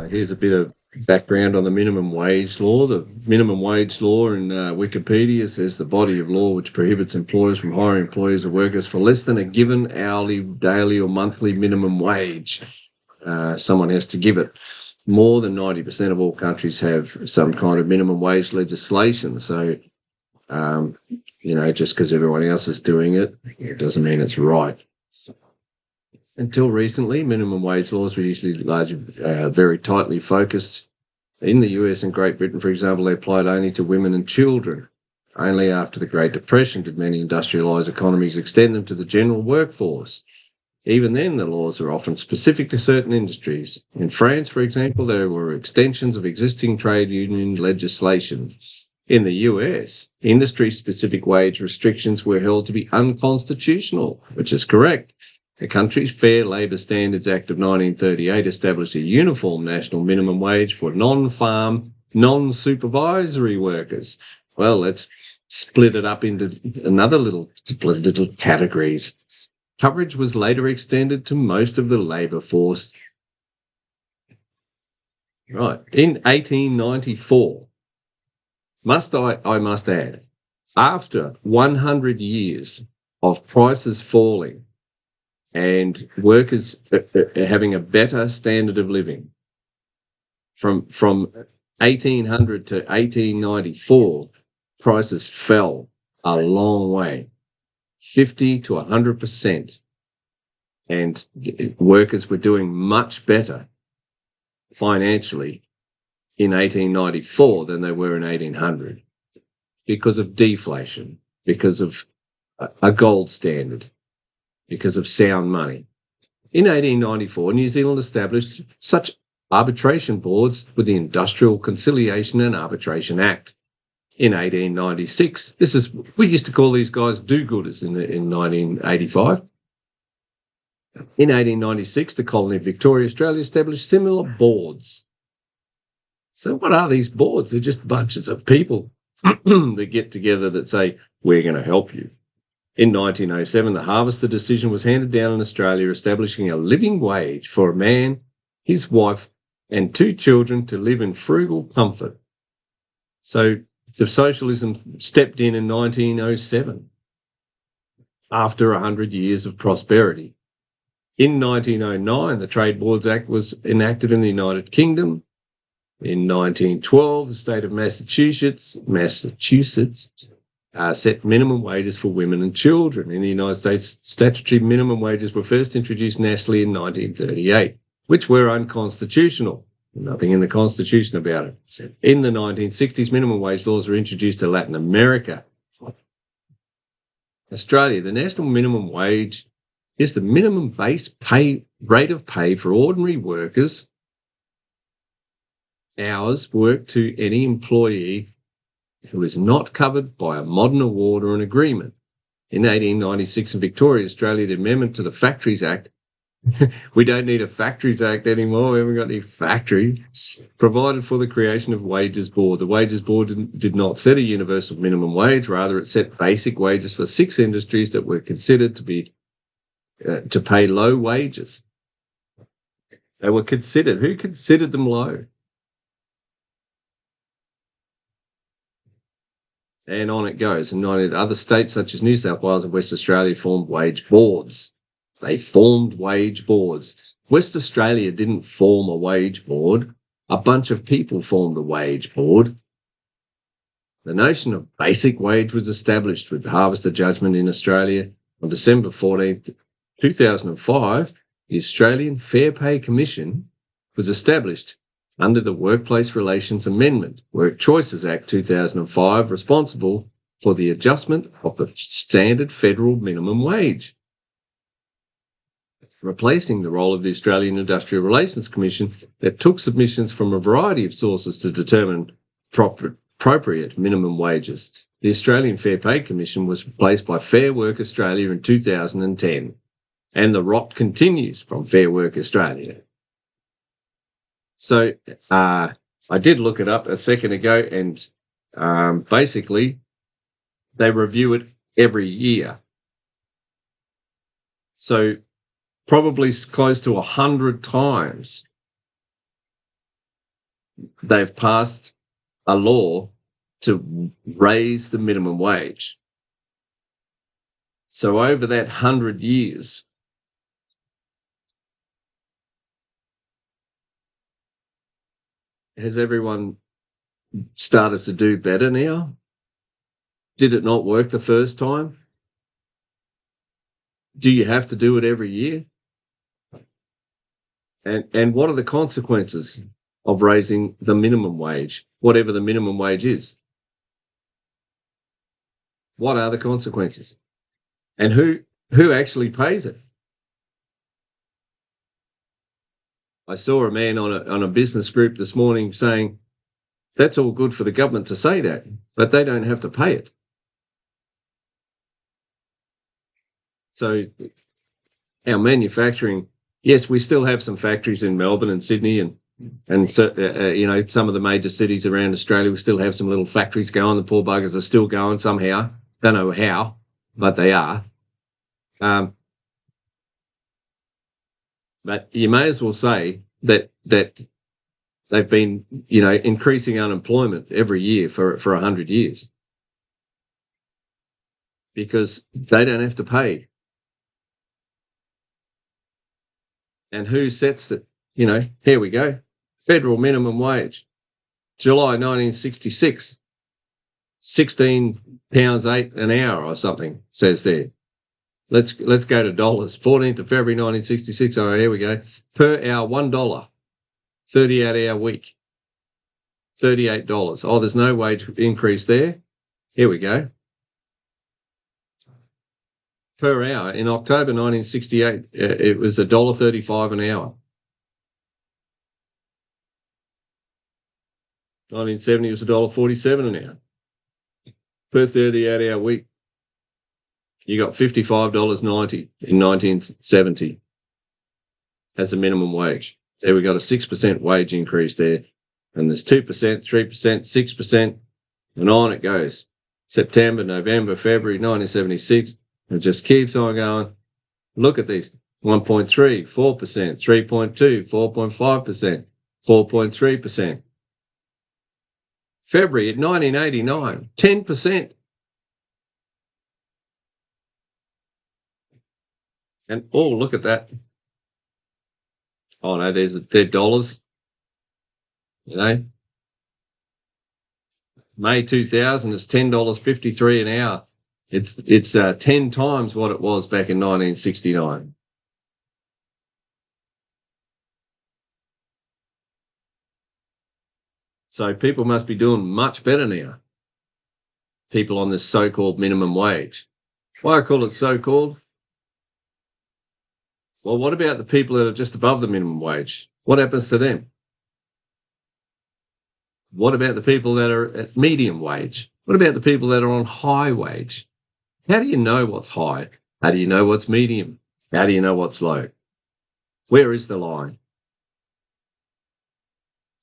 Here's a bit of background on the minimum wage law. The minimum wage law in Wikipedia says the body of law which prohibits employers from hiring employees or workers for less than a given hourly, daily or monthly minimum wage. Someone has to give it. More than 90% of all countries have some kind of minimum wage legislation. So, just because everyone else is doing it, it doesn't mean it's right. Until recently, minimum wage laws were usually very tightly focused. In the US and Great Britain, for example, they applied only to women and children. Only after the Great Depression did many industrialised economies extend them to the general workforce. Even then, the laws are often specific to certain industries. In France, for example, there were extensions of existing trade union legislation. In the US, industry-specific wage restrictions were held to be unconstitutional, which is correct. The country's Fair Labour Standards Act of 1938 established a uniform national minimum wage for non-farm, non-supervisory workers. Well, let's split it up into another little categories. Coverage was later extended to most of the labour force. Right. In 1894, I must add, after 100 years of prices falling and workers having a better standard of living, from 1800 to 1894, prices fell a long way, 50 to 100%, and workers were doing much better financially in 1894 than they were in 1800 because of deflation, because of a gold standard, because of sound money. In 1894, New Zealand established such arbitration boards with the Industrial Conciliation and Arbitration Act. In 1896, we used to call these guys do-gooders in 1985. In 1896, the colony of Victoria, Australia established similar boards. So what are these boards? They're just bunches of people that get together that say, we're going to help you. In 1907, the Harvester decision was handed down in Australia, establishing a living wage for a man, his wife, and 2 children to live in frugal comfort. So the socialism stepped in 1907 after 100 years of prosperity. In 1909, the Trade Boards Act was enacted in the United Kingdom. In 1912, the state of Massachusetts set minimum wages for women and children. In the United States, statutory minimum wages were first introduced nationally in 1938, which were unconstitutional. Nothing in the Constitution about it. In the 1960s, minimum wage laws were introduced to Latin America. Australia, the national minimum wage is the minimum base pay rate of pay for ordinary workers, hours worked to any employee who is not covered by a modern award or an agreement. In 1896 in Victoria, Australia, the amendment to the Factories Act, we don't need a Factories Act anymore, we haven't got any factories, provided for the creation of Wages Board. The Wages Board did not set a universal minimum wage, rather it set basic wages for 6 industries that were considered to be to pay low wages. They were considered. Who considered them low? And on it goes. And other states such as New South Wales and West Australia formed wage boards. They formed wage boards. West Australia didn't form a wage board. A bunch of people formed a wage board. The notion of basic wage was established with the Harvester judgment in Australia on December 14th, 2005. The Australian Fair Pay Commission was established under the Workplace Relations Amendment, Work Choices Act 2005, responsible for the adjustment of the standard federal minimum wage, replacing the role of the Australian Industrial Relations Commission that took submissions from a variety of sources to determine appropriate minimum wages. The Australian Fair Pay Commission was replaced by Fair Work Australia in 2010, and the rot continues from Fair Work Australia. So I did look it up a second ago, and basically they review it every year. So probably close to 100 times they've passed a law to raise the minimum wage. So over that 100 years, has everyone started to do better now? Did it not work the first time? Do you have to do it every year? And what are the consequences of raising the minimum wage, whatever the minimum wage is? What are the consequences? And who actually pays it? I saw a man on a business group this morning saying, that's all good for the government to say that, but they don't have to pay it. So our manufacturing, yes, we still have some factories in Melbourne and Sydney and so, some of the major cities around Australia. We still have some little factories going. The poor buggers are still going somehow. Don't know how, but they are. But you may as well say that they've been, increasing unemployment every year for 100 years because they don't have to pay. And who sets it? Here we go. Federal minimum wage, July 1966, £16.08 an hour or something, says there. Let's go to dollars. 14th of February 1966. Oh, here we go. Per hour, $1. 38-hour week, $38. Oh, there's no wage increase there. Here we go. Per hour in October 1968, it was $1.35 an hour. 1970 was $1.47 an hour. Per 38-hour week, you got $55.90 in 1970 as the minimum wage. There we got a 6% wage increase there. And there's 2%, 3%, 6%, and on it goes. September, November, February 1976. It just keeps on going. Look at these. 1.3, 4%, 3.2, 4.5%, 4.3%. February 1989, 10%. And oh, look at that. Oh no, they're dollars. May 2000 is $10.53 an hour. It's 10 times what it was back in 1969. So people must be doing much better now. People on this so-called minimum wage. Why I call it so-called? Well, what about the people that are just above the minimum wage? What happens to them? What about the people that are at medium wage? What about the people that are on high wage? How do you know what's high? How do you know what's medium? How do you know what's low? Where is the line?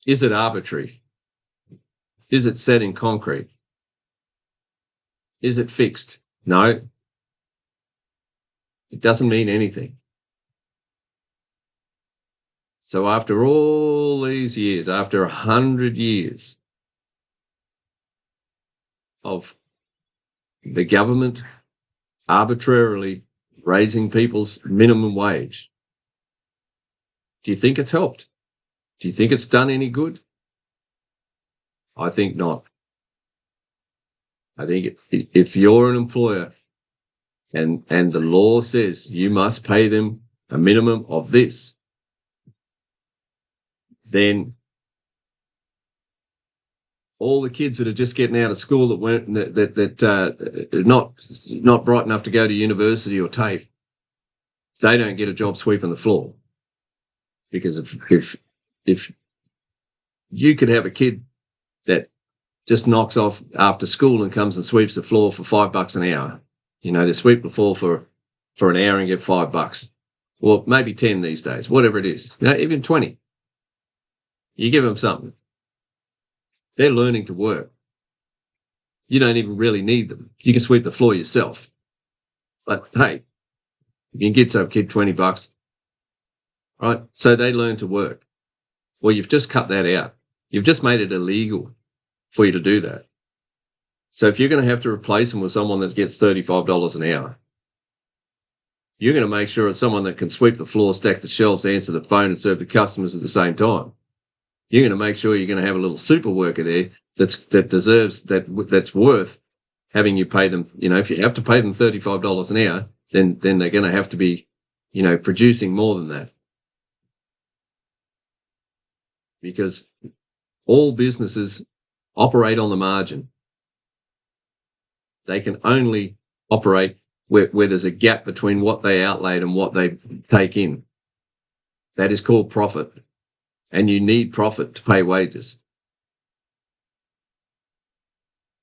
Is it arbitrary? Is it set in concrete? Is it fixed? No. It doesn't mean anything. So after all these years, after 100 years of the government arbitrarily raising people's minimum wage, do you think it's helped? Do you think it's done any good? I think not. I think if you're an employer and the law says you must pay them a minimum of this, then all the kids that are just getting out of school that weren't not bright enough to go to university or TAFE, they don't get a job sweeping the floor. Because if you could have a kid that just knocks off after school and comes and sweeps the floor for $5 an hour, they sweep the floor for an hour and get $5, or maybe 10 these days, whatever it is, even 20. You give them something. They're learning to work. You don't even really need them. You can sweep the floor yourself. But hey, you can get some kid $20, right? So they learn to work. Well, you've just cut that out. You've just made it illegal for you to do that. So if you're going to have to replace them with someone that gets $35 an hour, you're going to make sure it's someone that can sweep the floor, stack the shelves, answer the phone, and serve the customers at the same time. You're going to make sure you're going to have a little super worker there that's worth having you pay them. If you have to pay them $35 an hour, then they're going to have to be, producing more than that. Because all businesses operate on the margin. They can only operate where there's a gap between what they outlaid and what they take in. That is called profit. And you need profit to pay wages.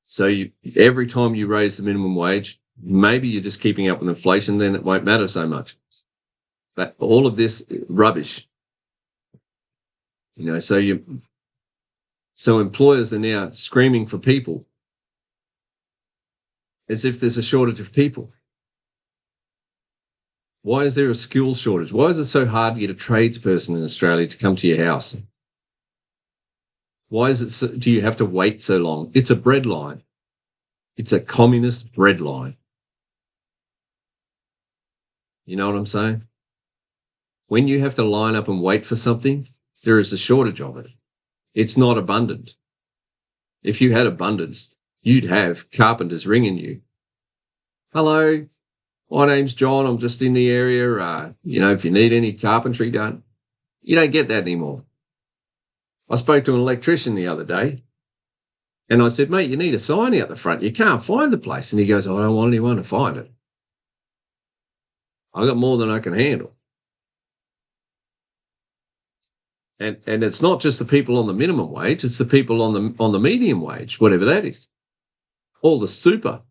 So every time you raise the minimum wage, maybe you're just keeping up with inflation, then it won't matter so much. But all of this rubbish, so employers are now screaming for people as if there's a shortage of people. Why is there a skills shortage? Why is it so hard to get a tradesperson in Australia to come to your house? Why is it do you have to wait so long? It's a bread line. It's a communist bread line. You know what I'm saying? When you have to line up and wait for something, there is a shortage of it. It's not abundant. If you had abundance, you'd have carpenters ringing you. Hello, my name's John. I'm just in the area. If you need any carpentry done, you don't get that anymore. I spoke to an electrician the other day and I said, mate, you need a sign out the front. You can't find the place. And he goes, I don't want anyone to find it. I've got more than I can handle. And it's not just the people on the minimum wage, it's the people on the medium wage, whatever that is. All the super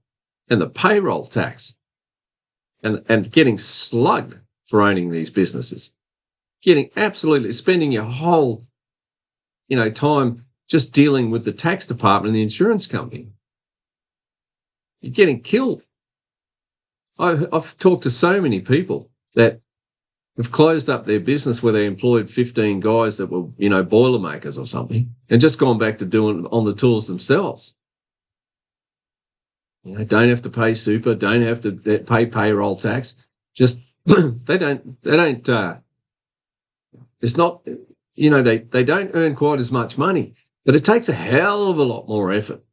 and the payroll tax and getting slugged for owning these businesses. Getting absolutely spending your whole time just dealing with the tax department and the insurance company. You're getting killed. I've talked to so many people that have closed up their business where they employed 15 guys that were, Boilermakers or something, and just gone back to doing on the tools themselves. Don't have to pay super, don't have to pay payroll tax. Just they don't. It's not. They don't earn quite as much money, but it takes a hell of a lot more effort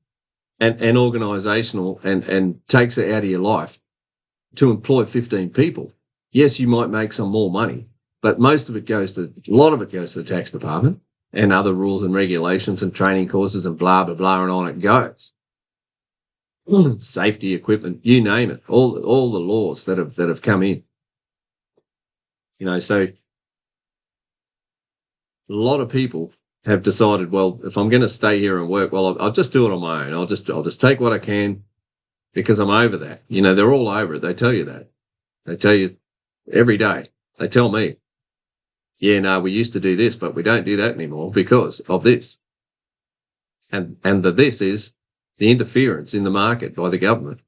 and organisational and takes it out of your life to employ 15 people. Yes, you might make some more money, but a lot of it goes to the tax department and other rules and regulations and training courses and blah, blah, blah, and on it goes. Safety equipment, you name it, all the laws that have come in. So a lot of people have decided, well, if I'm going to stay here and work, well, I'll just do it on my own. I'll just take what I can because I'm over that. They're all over it. They tell you that. They tell you every day. They tell me, yeah, no, we used to do this, but we don't do that anymore because of this. And this is the interference in the market by the government,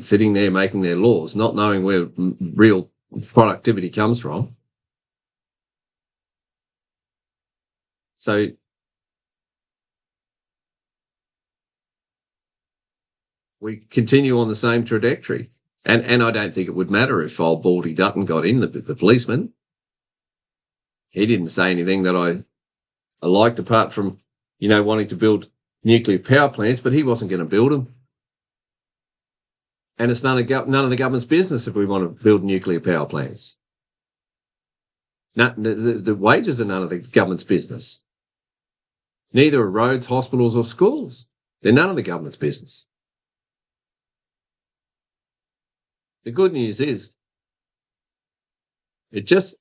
sitting there making their laws, not knowing where real productivity comes from. So we continue on the same trajectory. And I don't think it would matter if old Baldy Dutton got in, the policeman. He didn't say anything that I liked apart from, wanting to build nuclear power plants, but he wasn't going to build them. And it's none of the government's business if we want to build nuclear power plants. The wages are none of the government's business. Neither are roads, hospitals or schools. They're none of the government's business. The good news is it just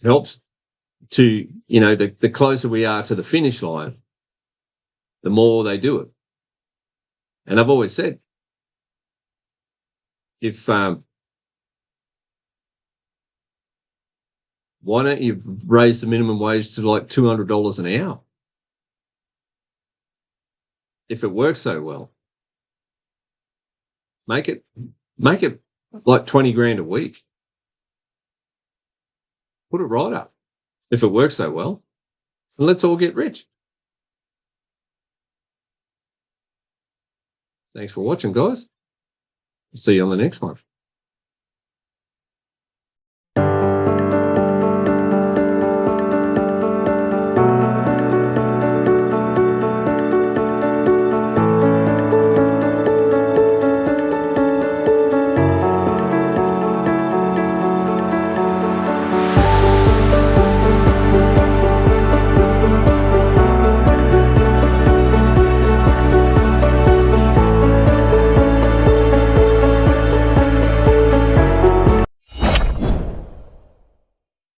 helps to, the closer we are to the finish line, the more they do it. And I've always said, why don't you raise the minimum wage to like $200 an hour? If it works so well, make it like 20 grand a week. Put it right up if it works so well, and let's all get rich. Thanks for watching, guys. See you on the next one.